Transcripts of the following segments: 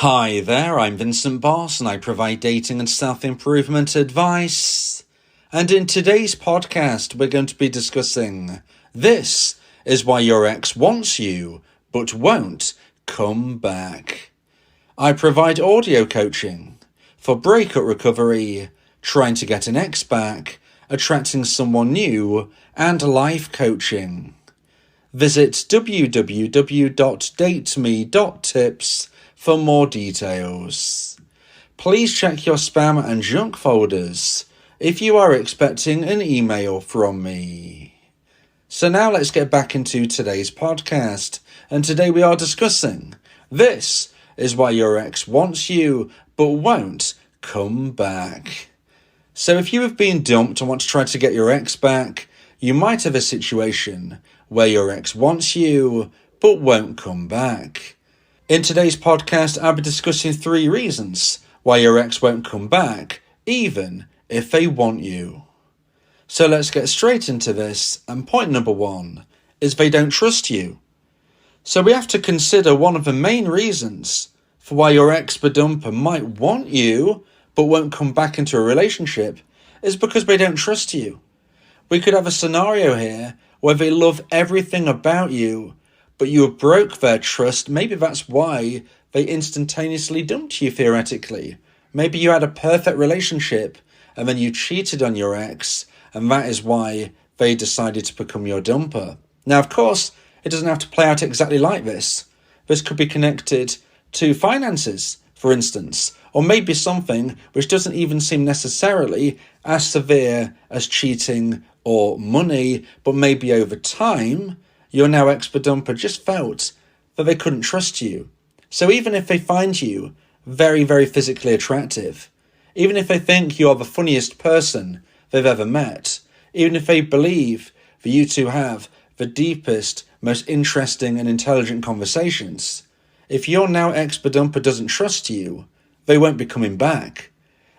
Hi there, I'm Vincent Boss and I provide dating and self-improvement advice. And in today's podcast, we're going to be discussing this is why your ex wants you, but won't come back. I provide audio coaching for breakup recovery, trying to get an ex back, attracting someone new, and life coaching. Visit www.dateme.tips for more details. Please check your spam and junk folders if you are expecting an email from me. So now let's get back into today's podcast, and today we are discussing this is why your ex wants you but won't come back. So if you have been dumped and want to try to get your ex back, you might have a situation where your ex wants you but won't come back. In today's podcast, I'll be discussing 3 reasons why your ex won't come back, even if they want you. So let's get straight into this, and point number 1 is they don't trust you. So we have to consider one of the main reasons for why your ex-dumper might want you but won't come back into a relationship is because they don't trust you. We could have a scenario here where they love everything about you, but you broke their trust. Maybe that's why they instantaneously dumped you, theoretically. Maybe you had a perfect relationship and then you cheated on your ex, and that is why they decided to become your dumper. Now, of course, it doesn't have to play out exactly like this. This could be connected to finances, for instance, or maybe something which doesn't even seem necessarily as severe as cheating or money, but maybe over time, your now ex-dumper just felt that they couldn't trust you. So even if they find you very, very physically attractive, even if they think you are the funniest person they've ever met, even if they believe that you two have the deepest, most interesting and intelligent conversations, if your now ex-dumper doesn't trust you, they won't be coming back.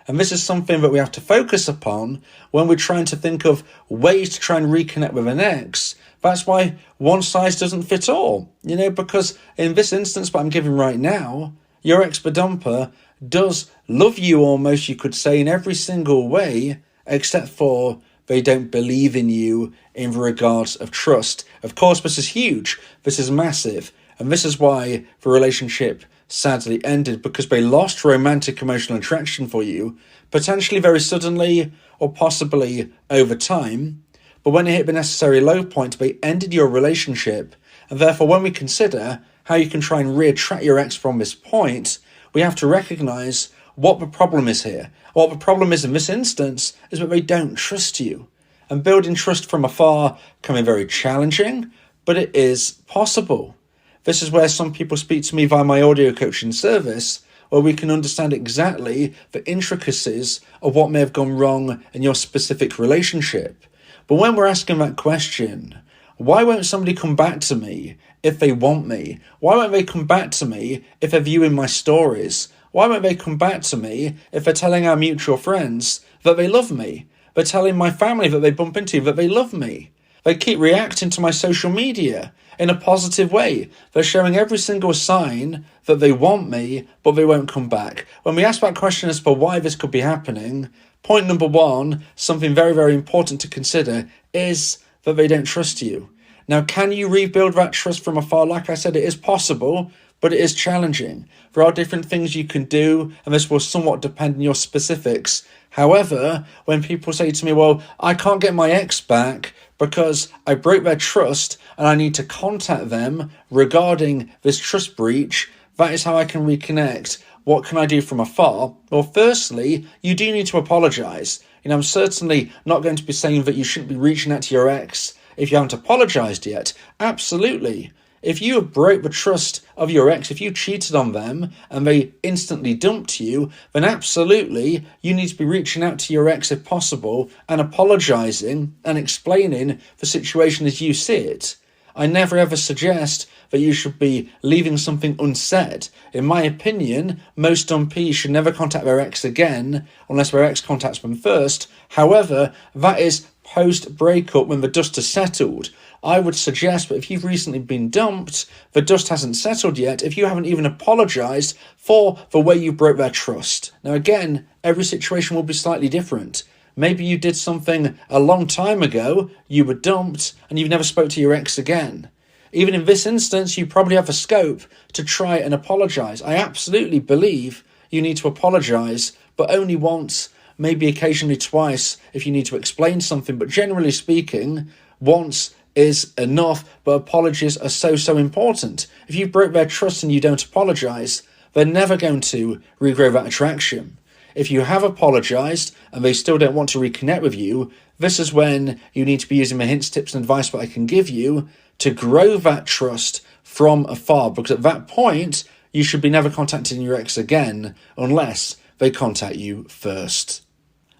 And this is something that we have to focus upon when we're trying to think of ways to try and reconnect with an ex. That's why one size doesn't fit all, because in this instance, what I'm giving right now, your ex-dumper does love you almost, you could say, in every single way, except for they don't believe in you in regards of trust. Of course, this is huge, this is massive, and this is why the relationship sadly ended, because they lost romantic emotional attraction for you, potentially very suddenly or possibly over time. But when it hit the necessary low point, they ended your relationship. And therefore, when we consider how you can try and reattract your ex from this point, we have to recognize what the problem is here. What the problem is in this instance is that they don't trust you. And building trust from afar can be very challenging, but it is possible. This is where some people speak to me via my audio coaching service, where we can understand exactly the intricacies of what may have gone wrong in your specific relationship. But when we're asking that question, why won't somebody come back to me if they want me? Why won't they come back to me if they're viewing my stories? Why won't they come back to me if they're telling our mutual friends that they love me? They're telling my family that they bump into that they love me. They keep reacting to my social media in a positive way. They're showing every single sign that they want me, but they won't come back. When we ask that question as for why this could be happening, point number 1, something very, very important to consider, is that they don't trust you. Now, can you rebuild that trust from afar? Like I said, it is possible, but it is challenging. There are different things you can do, and this will somewhat depend on your specifics. However, when people say to me, well, I can't get my ex back because I broke their trust and I need to contact them regarding this trust breach, that is how I can reconnect. What can I do from afar? Well, firstly, you do need to apologise. I'm certainly not going to be saying that you shouldn't be reaching out to your ex if you haven't apologised yet. Absolutely. If you broke the trust of your ex, if you cheated on them and they instantly dumped you, then absolutely you need to be reaching out to your ex if possible and apologising and explaining the situation as you see it. I never ever suggest that you should be leaving something unsaid. In my opinion, most dumpees should never contact their ex again unless their ex contacts them first. However, that is post-breakup when the dust has settled. I would suggest that if you've recently been dumped, the dust hasn't settled yet, if you haven't even apologised for the way you broke their trust. Now again, every situation will be slightly different. Maybe you did something a long time ago, you were dumped, and you've never spoke to your ex again. Even in this instance, you probably have the scope to try and apologise. I absolutely believe you need to apologise, but only once, maybe occasionally twice if you need to explain something. But generally speaking, once is enough, but apologies are so important. If you broke their trust and you don't apologise, they're never going to regrow that attraction. If you have apologised and they still don't want to reconnect with you, this is when you need to be using the hints, tips and advice that I can give you to grow that trust from afar, because at that point, you should be never contacting your ex again unless they contact you first.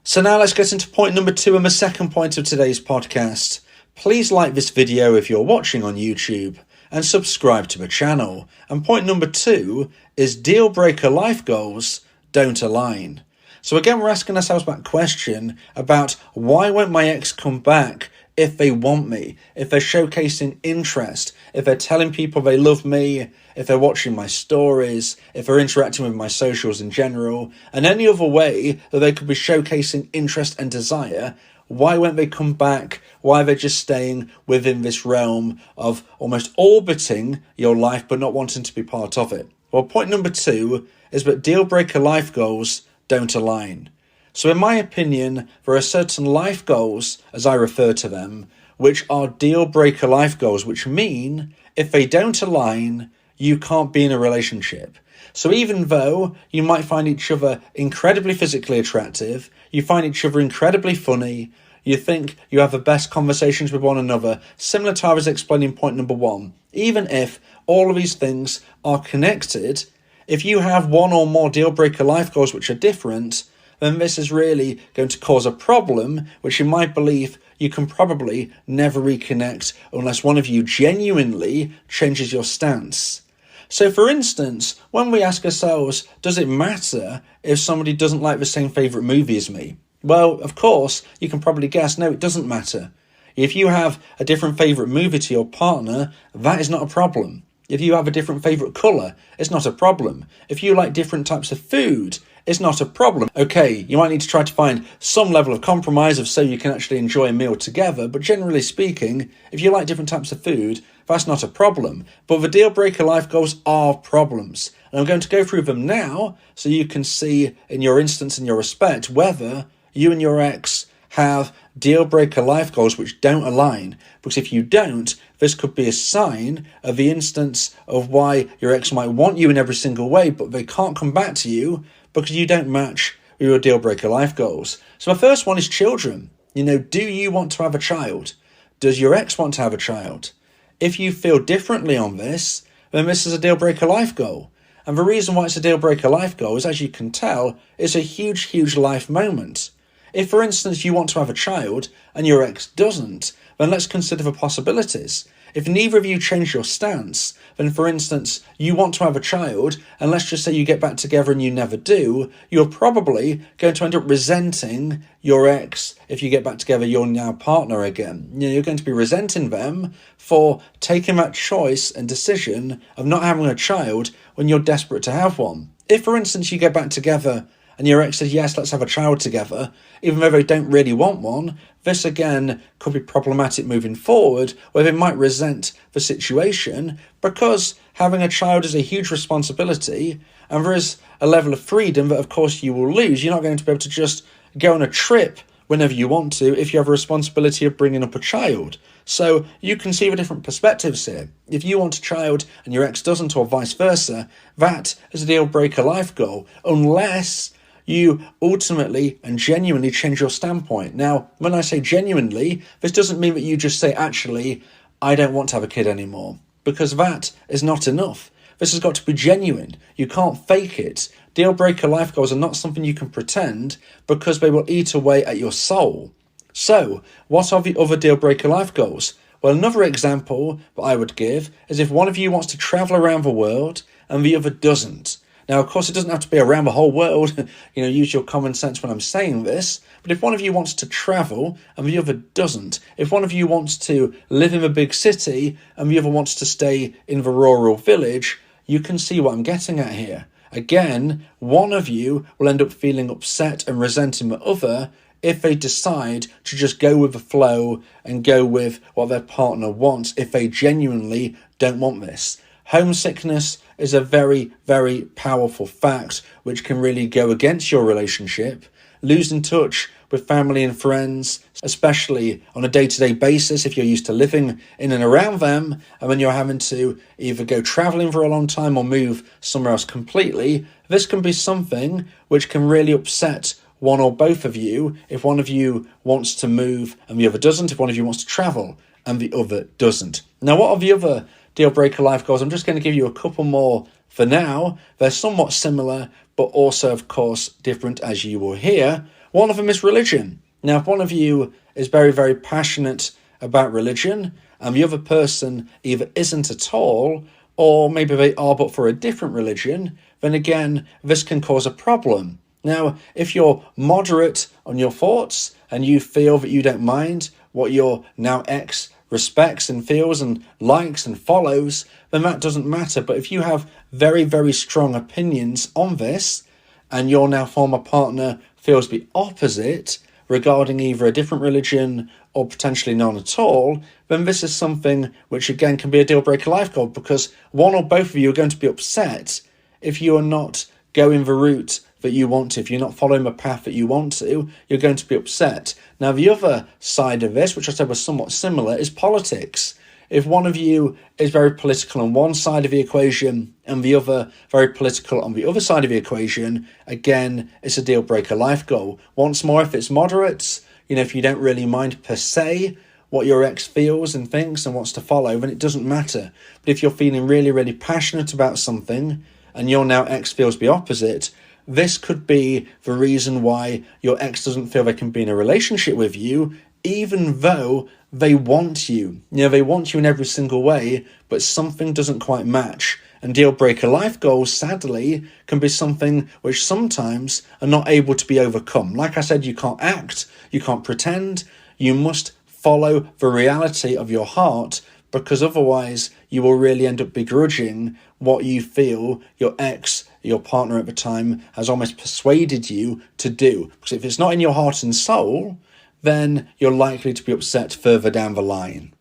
So now let's get into point number 2 and the second point of today's podcast. Please like this video if you're watching on YouTube and subscribe to the channel. And point number 2 is deal breaker life goals don't align. So again, we're asking ourselves that question about why won't my ex come back if they want me, if they're showcasing interest, if they're telling people they love me, if they're watching my stories, if they're interacting with my socials in general, and any other way that they could be showcasing interest and desire. Why won't they come back? Why are they just staying within this realm of almost orbiting your life but not wanting to be part of it? Well, point number 2 is that deal breaker life goals don't align. So in my opinion, there are certain life goals, as I refer to them, which are deal breaker life goals, which mean if they don't align, you can't be in a relationship. So even though you might find each other incredibly physically attractive, you find each other incredibly funny, you think you have the best conversations with one another, similar to how I was explaining point number 1, even if all of these things are connected, if you have one or more deal breaker life goals which are different, then this is really going to cause a problem, which in my belief, you can probably never reconnect unless one of you genuinely changes your stance. So for instance, when we ask ourselves, does it matter if somebody doesn't like the same favourite movie as me? Well, of course, you can probably guess, no, it doesn't matter. If you have a different favourite movie to your partner, that is not a problem. If you have a different favourite colour, it's not a problem. If you like different types of food, it's not a problem. Okay, you might need to try to find some level of compromise of so you can actually enjoy a meal together, but generally speaking, if you like different types of food, that's not a problem. But the deal breaker life goals are problems. And I'm going to go through them now so you can see in your instance and your respect whether you and your ex have deal breaker life goals which don't align. Because if you don't, this could be a sign of the instance of why your ex might want you in every single way, but they can't come back to you because you don't match with your deal breaker life goals. So my first one is children. Do you want to have a child? Does your ex want to have a child? If you feel differently on this, then this is a deal breaker life goal. And the reason why it's a deal breaker life goal is, as you can tell, it's a huge life moment. If, for instance, you want to have a child and your ex doesn't, then let's consider the possibilities. If neither of you change your stance, then, for instance, you want to have a child, and let's just say you get back together and you never do, you're probably going to end up resenting your ex if you get back together, your now partner again. You're going to be resenting them for taking that choice and decision of not having a child when you're desperate to have one. If, for instance, you get back together and your ex says, yes, let's have a child together, even though they don't really want one, this again could be problematic moving forward, where they might resent the situation because having a child is a huge responsibility and there is a level of freedom that, of course, you will lose. You're not going to be able to just go on a trip whenever you want to if you have a responsibility of bringing up a child. So you can see the different perspectives here. If you want a child and your ex doesn't, or vice versa, that is a deal breaker life goal, unless you ultimately and genuinely change your standpoint. Now, when I say genuinely, this doesn't mean that you just say, actually, I don't want to have a kid anymore, because that is not enough. This has got to be genuine. You can't fake it. Deal breaker life goals are not something you can pretend, because they will eat away at your soul. So, what are the other deal breaker life goals? Well, another example that I would give is if one of you wants to travel around the world and the other doesn't. Now, of course, it doesn't have to be around the whole world. Use your common sense when I'm saying this. But if one of you wants to travel and the other doesn't, if one of you wants to live in a big city and the other wants to stay in the rural village, you can see what I'm getting at here. Again, one of you will end up feeling upset and resenting the other if they decide to just go with the flow and go with what their partner wants if they genuinely don't want this. Homesickness is a very, very powerful fact which can really go against your relationship. Losing touch with family and friends, especially on a day-to-day basis if you're used to living in and around them, and when you're having to either go travelling for a long time or move somewhere else completely, this can be something which can really upset one or both of you if one of you wants to move and the other doesn't, if one of you wants to travel and the other doesn't. Now, what are the other deal breaker life goals? I'm just going to give you a couple more for now. They're somewhat similar, but also, of course, different, as you will hear. One of them is religion. Now, if one of you is very, very passionate about religion and the other person either isn't at all, or maybe they are but for a different religion, then again, this can cause a problem. Now, if you're moderate on your thoughts and you feel that you don't mind what your now ex respects and feels and likes and follows, then that doesn't matter. But if you have very, very strong opinions on this and your now former partner feels the opposite regarding either a different religion or potentially none at all, then this is something which again can be a deal breaker life goal, because one or both of you are going to be upset if you are not going the route that you want to. If you're not following the path that you want to, you're going to be upset. Now, the other side of this, which I said was somewhat similar, is politics. If one of you is very political on one side of the equation and the other very political on the other side of the equation, again, it's a deal breaker life goal. Once more, if it's moderate, if you don't really mind per se what your ex feels and thinks and wants to follow, then it doesn't matter. But if you're feeling really, really passionate about something and your now ex feels the opposite, this could be the reason why your ex doesn't feel they can be in a relationship with you, even though they want you. They want you in every single way, but something doesn't quite match. And deal breaker life goals, sadly, can be something which sometimes are not able to be overcome. Like I said, you can't act, you can't pretend, you must follow the reality of your heart, because otherwise you will really end up begrudging what you feel your ex, your partner at the time, has almost persuaded you to do. Because if it's not in your heart and soul, then you're likely to be upset further down the line.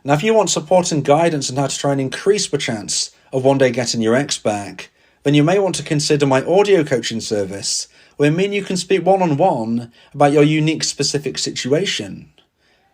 Now, if you want support and guidance on how to try and increase the chance of one day getting your ex back, then you may want to consider my audio coaching service, where me and you can speak one-on-one about your unique specific situation.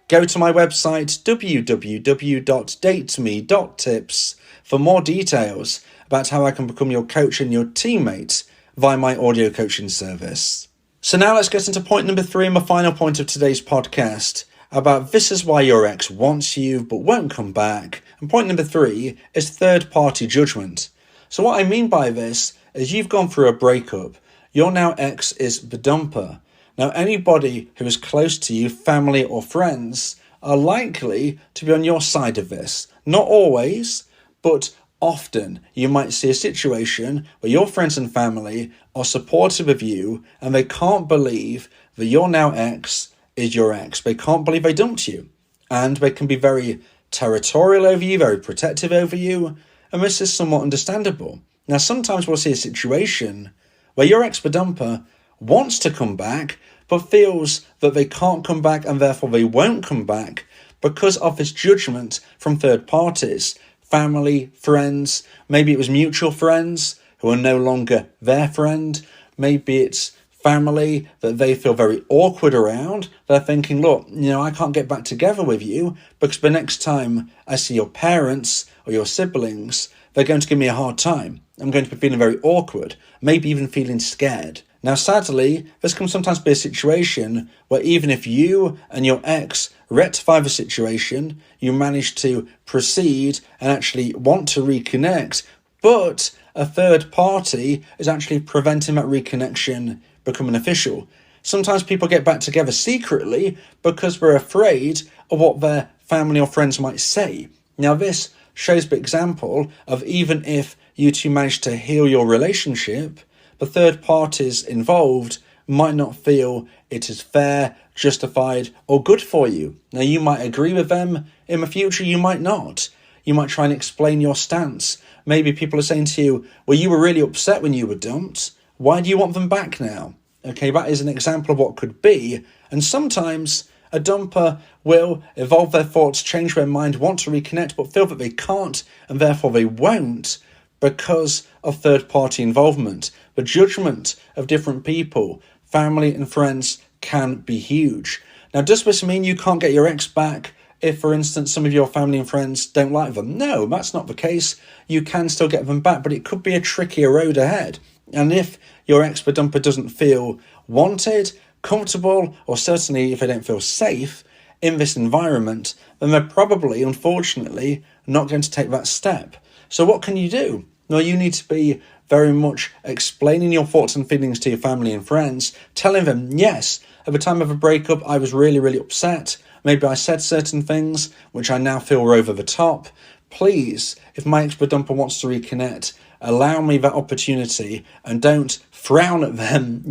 Go to my website www.dateme.tips for more details about how I can become your coach and your teammate via my audio coaching service. So now let's get into point number 3 and my final point of today's podcast about this is why your ex wants you but won't come back. And point number 3 is third-party judgment. So what I mean by this is you've gone through a breakup. Your now ex is the dumper. Now, anybody who is close to you, family or friends, are likely to be on your side of this. Not always, but often you might see a situation where your friends and family are supportive of you and they can't believe that your now ex is your ex. They can't believe they dumped you. And they can be very territorial over you, very protective over you. And this is somewhat understandable. Now, sometimes we'll see a situation where your ex, the dumper, wants to come back, but feels that they can't come back and therefore they won't come back because of this judgment from third parties, family, friends. Maybe it was mutual friends who are no longer their friend. Maybe it's family that they feel very awkward around. They're thinking, look, I can't get back together with you because the next time I see your parents or your siblings, they're going to give me a hard time. I'm going to be feeling very awkward, maybe even feeling scared. Now, sadly, this can sometimes be a situation where even if you and your ex rectify the situation, you manage to proceed and actually want to reconnect, but a third party is actually preventing that reconnection becoming official. Sometimes people get back together secretly because we're afraid of what their family or friends might say. Now, this shows the example of even if you two manage to heal your relationship, the third parties involved might not feel it is fair, justified, or good for you. Now, you might agree with them in the future, you might not. You might try and explain your stance. Maybe people are saying to you, well, you were really upset when you were dumped. Why do you want them back now? Okay, that is an example of what could be. And sometimes a dumper will evolve their thoughts, change their mind, want to reconnect, but feel that they can't, and therefore they won't because of third-party involvement. The judgment of different people, family and friends, can be huge. Now, does this mean you can't get your ex back if, for instance, some of your family and friends don't like them? No, that's not the case. You can still get them back, but it could be a trickier road ahead. And if your ex the dumper doesn't feel wanted, comfortable, or certainly if they don't feel safe in this environment, then they're probably, unfortunately, not going to take that step. So what can you do? Well, you need to be very much explaining your thoughts and feelings to your family and friends, telling them, yes, at the time of a breakup, I was really, really upset. Maybe I said certain things which I now feel are over the top. Please, if my ex-dumper wants to reconnect, allow me that opportunity and don't frown at them,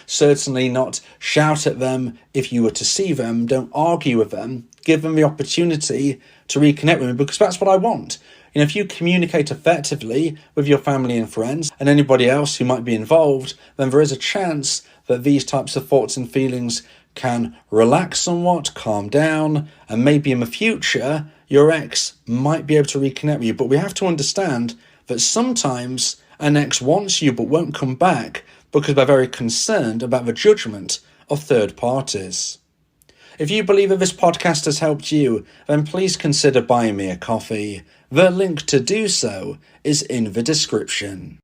certainly not shout at them if you were to see them. Don't argue with them. Give them the opportunity to reconnect with me because that's what I want. If you communicate effectively with your family and friends and anybody else who might be involved, then there is a chance that these types of thoughts and feelings can relax somewhat, calm down, and maybe in the future, your ex might be able to reconnect with you. But we have to understand that sometimes an ex wants you but won't come back because they're very concerned about the judgment of third parties. If you believe that this podcast has helped you, then please consider buying me a coffee. The link to do so is in the description.